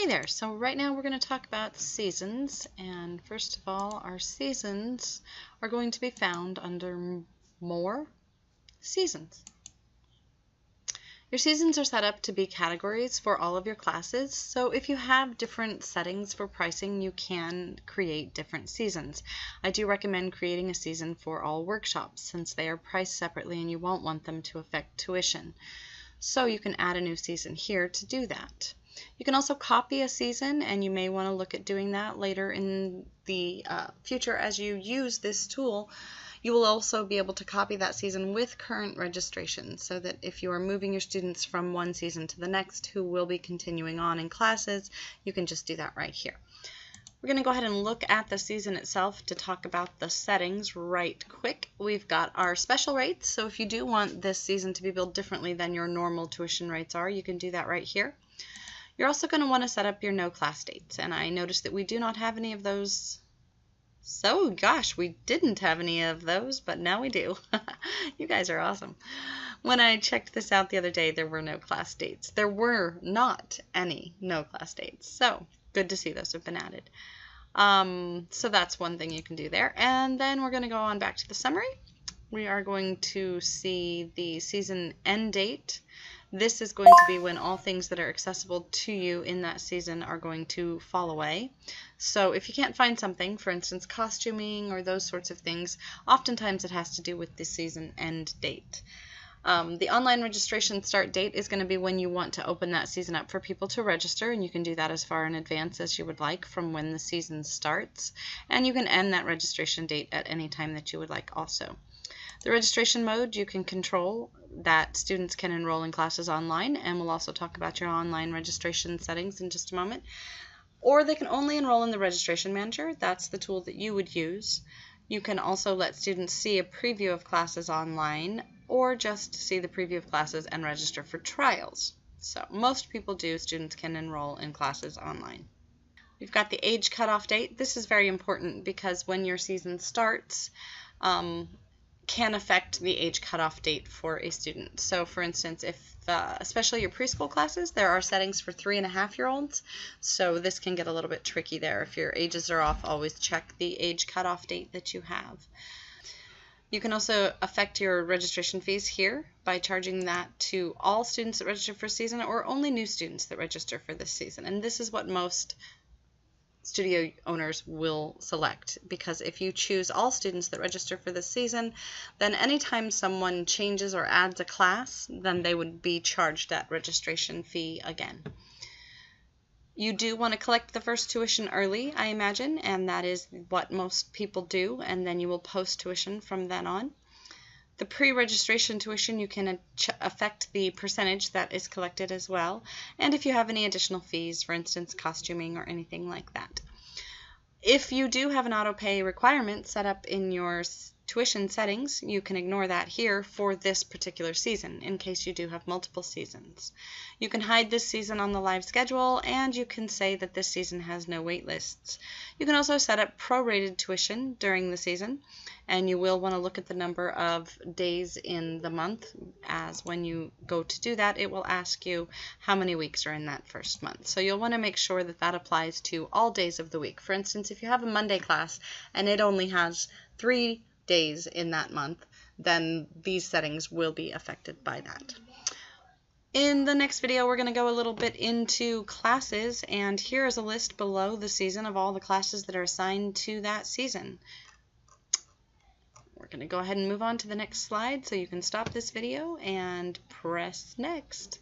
there, so right now we're going to talk about seasons, and first of all, our seasons are going to be found under More Seasons. Your seasons are set up to be categories for all of your classes, so if you have different settings for pricing, you can create different seasons. I do recommend creating a season for all workshops since they are priced separately and you won't want them to affect tuition. So you can add a new season here to do that. You can also copy a season, and you may want to look at doing that later in the future as you use this tool. You will also be able to copy that season with current registration so that if you are moving your students from one season to the next who will be continuing on in classes, you can just do that right here. We're going to go ahead and look at the season itself to talk about the settings right quick. We've got our special rates, so if you do want this season to be billed differently than your normal tuition rates are, you can do that right here. You're also going to want to set up your no class dates, and I noticed that we do not have any of those. So gosh, we didn't have any of those, but now we do. You guys are awesome. When I checked this out the other day, there were no class dates. There were not any no class dates, so good to see those have been added. So that's one thing you can do there, and then we're going to go on back to the summary. We are going to see the season end date. This is going to be when all things that are accessible to you in that season are going to fall away. So if you can't find something, for instance, costuming or those sorts of things, oftentimes it has to do with the season end date. The online registration start date is going to be when you want to open that season up for people to register, and you can do that as far in advance as you would like from when the season starts. And you can end that registration date at any time that you would like also. The registration mode, you can control that students can enroll in classes online, and we'll also talk about your online registration settings in just a moment. Or they can only enroll in the registration manager. That's the tool that you would use. You can also let students see a preview of classes online, or just see the preview of classes and register for trials. So most people do. Students can enroll in classes online. We've got the age cutoff date. This is very important because when your season starts, can affect the age cutoff date for a student. So for instance, if especially your preschool classes, there are settings for 3.5-year-olds, so this can get a little bit tricky there. If your ages are off, always check the age cutoff date that you have. You can also affect your registration fees here by charging that to all students that register for a season or only new students that register for this season. And this is what most studio owners will select, because if you choose all students that register for this season, then anytime someone changes or adds a class, then they would be charged that registration fee again. You do want to collect the first tuition early, I imagine, and that is what most people do, and then you will post tuition from then on. The pre-registration tuition, you can affect the percentage that is collected as well, and if you have any additional fees, for instance, costuming or anything like that. If you do have an auto-pay requirement set up in your tuition settings, you can ignore that here for this particular season in case you do have multiple seasons. You can hide this season on the live schedule, and you can say that this season has no wait lists. You can also set up prorated tuition during the season, and you will want to look at the number of days in the month, as when you go to do that, it will ask you how many weeks are in that first month. So you'll want to make sure that that applies to all days of the week. For instance, if you have a Monday class and it only has 3 days in that month, then these settings will be affected by that. In the next video, we're going to go a little bit into classes, and here is a list below the season of all the classes that are assigned to that season. We're going to go ahead and move on to the next slide, so you can stop this video and press next.